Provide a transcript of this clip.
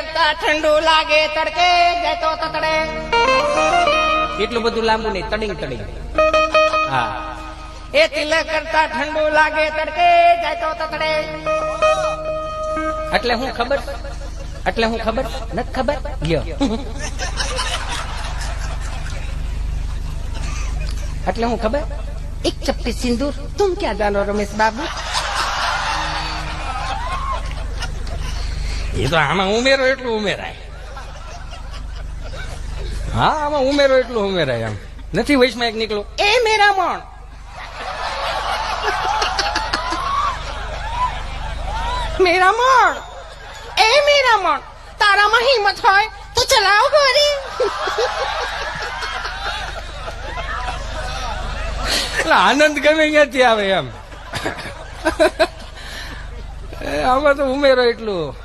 કરતા ઠંડુ લાગે તડકે જાય તો તતડે. એટલું બધું લાંબુ નહીં, તડિંગ તડિંગ. હા, એ તિલક કરતા ઠંડુ લાગે તડકે જાય તો તતડે. એટલે હું ખબર, એટલે હું ખબર નથી ખબર ગયો. એટલે હું ખબર, એક ચપટી સિંદૂર તુમ ક્યાં જાનો રમેશ બાબુ. એ તો આમાં ઉમેરો એટલું ઉમેરાય. હા, આમાં ઉમેરો એટલું ઉમેરાય. આમ નથી વૈશમાં એક નીકળું, એ મેરા મણ. મેરા મણ, એ મેરા મણ, તારામાં હિંમત હોય તો ચલાવ ગોરી. એટલે આનંદ ગમે ત્યાંથી આવે એમ. આમાં તો ઉમેરો એટલું.